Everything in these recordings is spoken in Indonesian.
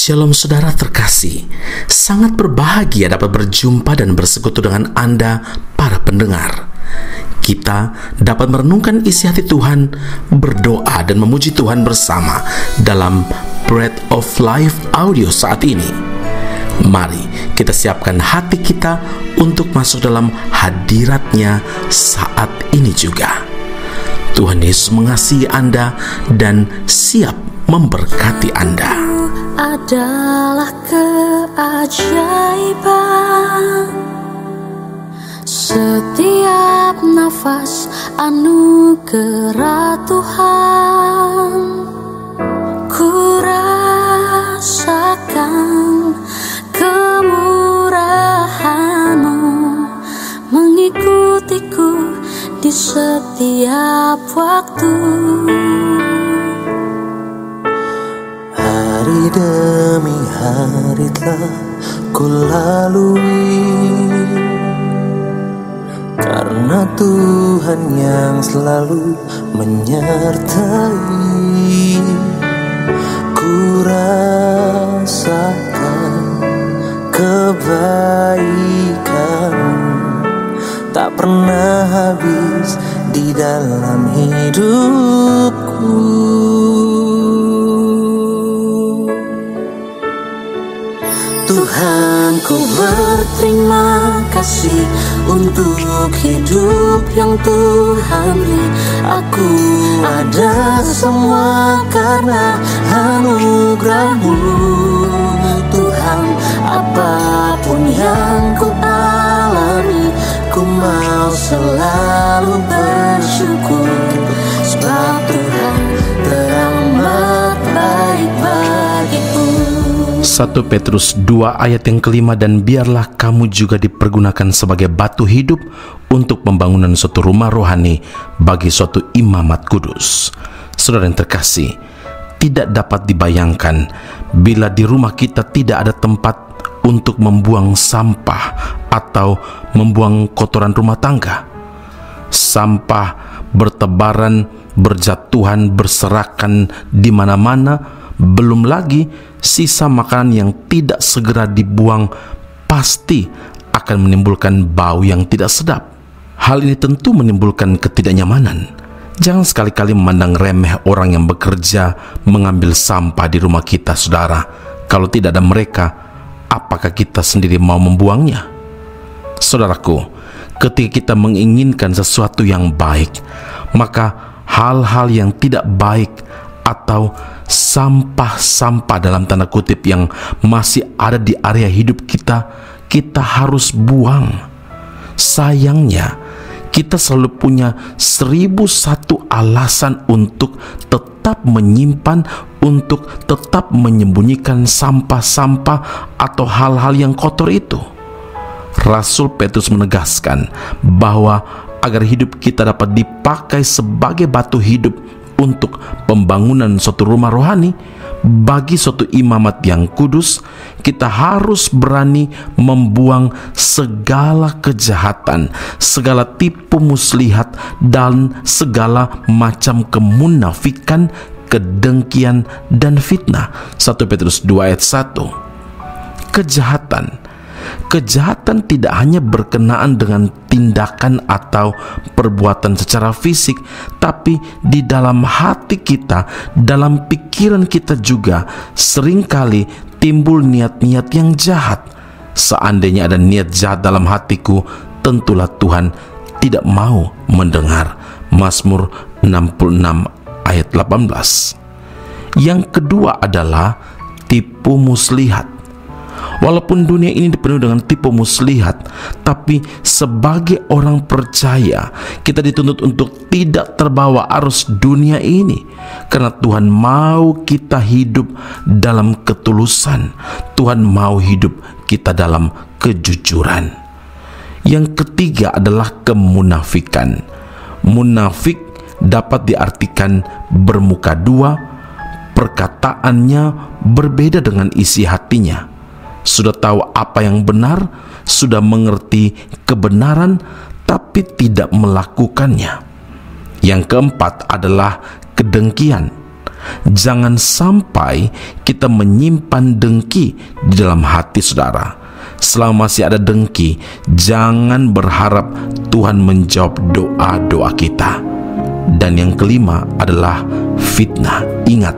Shalom saudara terkasih, sangat berbahagia dapat berjumpa dan bersekutu dengan Anda para pendengar. Kita dapat merenungkan isi hati Tuhan, berdoa dan memuji Tuhan bersama dalam Bread of Life audio saat ini. Mari kita siapkan hati kita untuk masuk dalam hadirat-Nya saat ini juga. Tuhan Yesus mengasihi Anda dan siap memberkati Anda. Adalah keajaiban setiap nafas anugerah Tuhan. Ku rasakan kemurahan-Mu mengikutiku di setiap waktu. Hari demi hari telah ku lalui, karena Tuhan yang selalu menyertai. Ku rasakan kebaikan-Mu tak pernah habis di dalam hidupku. Tuhan, ku berterima kasih untuk hidup yang Tuhan beri. Aku ada semua karena anugerah-Mu. Tuhan, apapun yang ku alami, ku mau selalu bersyukur, sebab Tuhan teramat baik bagiku. 1 Petrus 2 ayat yang kelima, dan biarlah kamu juga dipergunakan sebagai batu hidup untuk pembangunan suatu rumah rohani bagi suatu imamat kudus. Saudara yang terkasih, tidak dapat dibayangkan bila di rumah kita tidak ada tempat untuk membuang sampah atau membuang kotoran rumah tangga. Sampah bertebaran, berjatuhan, berserakan di mana-mana. Belum lagi sisa makanan yang tidak segera dibuang pasti akan menimbulkan bau yang tidak sedap. Hal ini tentu menimbulkan ketidaknyamanan. Jangan sekali-kali memandang remeh orang yang bekerja mengambil sampah di rumah kita, saudara. Kalau tidak ada mereka, apakah kita sendiri mau membuangnya? Saudaraku, ketika kita menginginkan sesuatu yang baik, maka hal-hal yang tidak baik atau sampah-sampah dalam tanda kutip yang masih ada di area hidup kita, kita harus buang. Sayangnya, kita selalu punya 1001 alasan untuk tetap menyimpan, untuk tetap menyembunyikan sampah-sampah atau hal-hal yang kotor itu. Rasul Petrus menegaskan bahwa agar hidup kita dapat dipakai sebagai batu hidup untuk pembangunan suatu rumah rohani bagi suatu imamat yang kudus, kita harus berani membuang segala kejahatan, segala tipu muslihat, dan segala macam kemunafikan, kedengkian, dan fitnah. 1 Petrus 2 ayat 1. Kejahatan tidak hanya berkenaan dengan tindakan atau perbuatan secara fisik, tapi di dalam hati kita, dalam pikiran kita juga seringkali timbul niat-niat yang jahat. Seandainya ada niat jahat dalam hatiku, tentulah Tuhan tidak mau mendengar. Mazmur 66 ayat 18. Yang kedua adalah tipu muslihat. Walaupun dunia ini dipenuhi dengan tipu muslihat, tapi sebagai orang percaya, kita dituntut untuk tidak terbawa arus dunia ini, karena Tuhan mau kita hidup dalam ketulusan. Tuhan mau hidup kita dalam kejujuran. Yang ketiga adalah kemunafikan. Munafik dapat diartikan bermuka dua, perkataannya berbeda dengan isi hatinya. Sudah tahu apa yang benar, sudah mengerti kebenaran, tapi tidak melakukannya. Yang keempat adalah kedengkian. jangan sampai kita menyimpan dengki di dalam hati saudara. Selama masih ada dengki, jangan berharap Tuhan menjawab doa-doa kita. Dan yang kelima adalah fitnah. Ingat,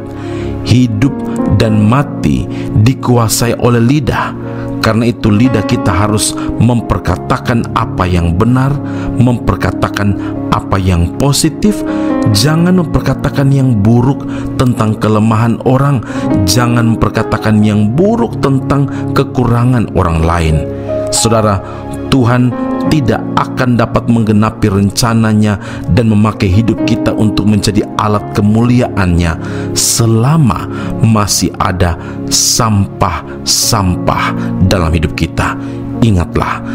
hidup dan mati dikuasai oleh lidah. Karena itu lidah kita harus memperkatakan apa yang benar, memperkatakan apa yang positif. Jangan memperkatakan yang buruk tentang kelemahan orang. Jangan memperkatakan yang buruk tentang kekurangan orang lain. Saudara, Tuhan tidak akan dapat menggenapi rencananya dan memakai hidup kita untuk menjadi alat kemuliaannya selama masih ada sampah-sampah dalam hidup kita. Ingatlah,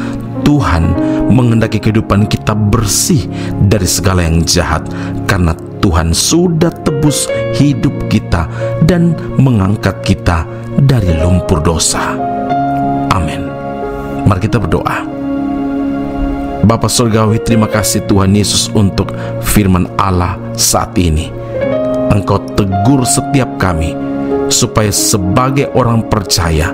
Tuhan menghendaki kehidupan kita bersih dari segala yang jahat, karena Tuhan sudah tebus hidup kita dan mengangkat kita dari lumpur dosa. Amin. Mari kita berdoa. Bapa Surgawi, terima kasih Tuhan Yesus untuk firman Allah saat ini. Engkau tegur setiap kami supaya sebagai orang percaya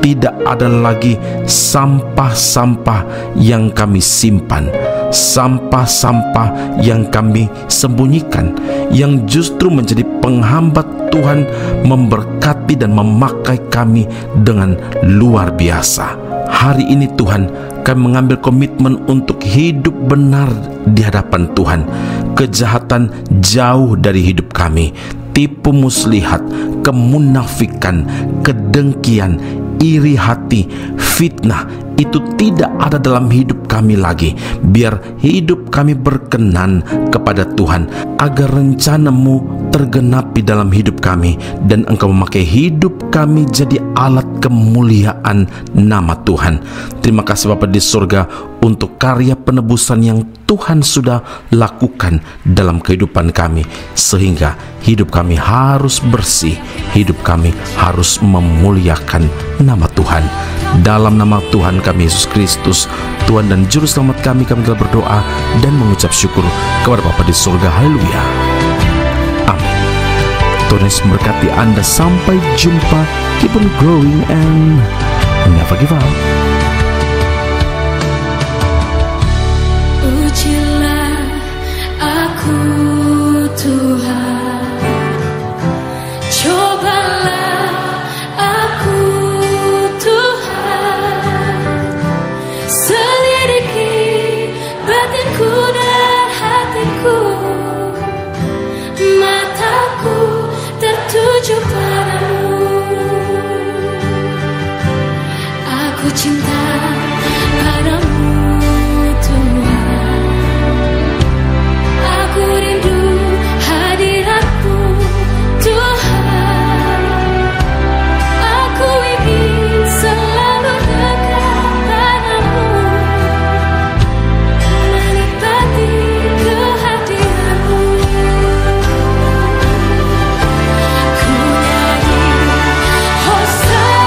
tidak ada lagi sampah-sampah yang kami simpan, sampah-sampah yang kami sembunyikan, yang justru menjadi penghambat Tuhan memberkati dan memakai kami dengan luar biasa. Hari ini Tuhan, kami mengambil komitmen untuk hidup benar di hadapan Tuhan. Kejahatan jauh dari hidup kami. Tipu muslihat, kemunafikan, kedengkian, iri hati, fitnah, itu tidak ada dalam hidup kami lagi. Biar hidup kami berkenan kepada Tuhan, agar rencana-Mu tergenapi dalam hidup kami, dan Engkau memakai hidup kami jadi alat kemuliaan nama Tuhan. Terima kasih Bapa di surga untuk karya penebusan yang Tuhan sudah lakukan dalam kehidupan kami, sehingga hidup kami harus bersih, hidup kami harus memuliakan nama Tuhan. Dalam nama Tuhan kami Yesus Kristus, Tuhan dan Juru Selamat kami telah berdoa dan mengucap syukur kepada Bapa di surga. Haleluya. Amin. Tuhan Yesus memberkati Anda. Sampai jumpa. Keep on growing and never give up. Ujilah aku Tuhan, cobalah aku Tuhan, selidiki batinku dan hatiku, mataku tertuju padamu. Aku cinta padamu Tuhan, aku rindu hadirat-Mu Tuhan, aku ingin selalu dekat padamu, menikmati kehadiran-Mu. Ku nyanyi Hosana,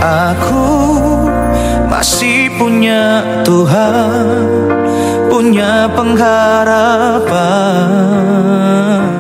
Aku masih punya Tuhan, punya pengharapan.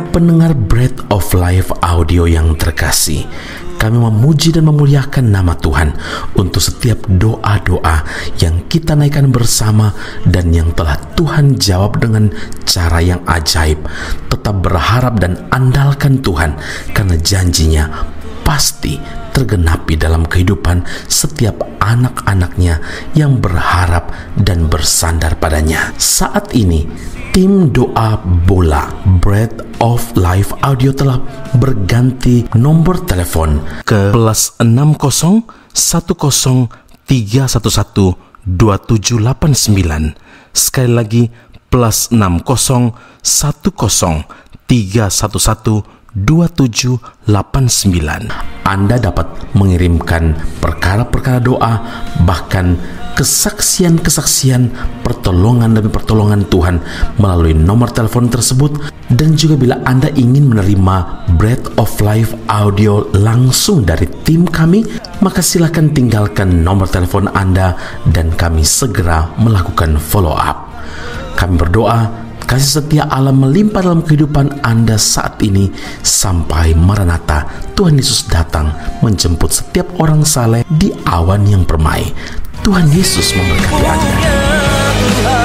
Pendengar Bread of Life audio yang terkasih, kami memuji dan memuliakan nama Tuhan untuk setiap doa-doa yang kita naikkan bersama dan yang telah Tuhan jawab dengan cara yang ajaib. Tetap berharap dan andalkan Tuhan, karena janjinya pasti tergenapi dalam kehidupan setiap anak-anaknya yang berharap dan bersandar padanya. Saat ini, tim doa bola Bread of Life audio telah berganti nomor telepon ke +60 10 311 2789. Sekali lagi, +60 10 311 2789. Anda dapat mengirimkan perkara-perkara doa, bahkan kesaksian-kesaksian, pertolongan demi pertolongan Tuhan melalui nomor telepon tersebut. Dan juga bila Anda ingin menerima Bread of Life audio langsung dari tim kami, maka silakan tinggalkan nomor telepon Anda dan kami segera melakukan follow up. Kami berdoa kasih setia Allah melimpah dalam kehidupan Anda saat ini sampai Maranatha, Tuhan Yesus datang menjemput setiap orang saleh di awan yang permai. Tuhan Yesus memberkati Anda.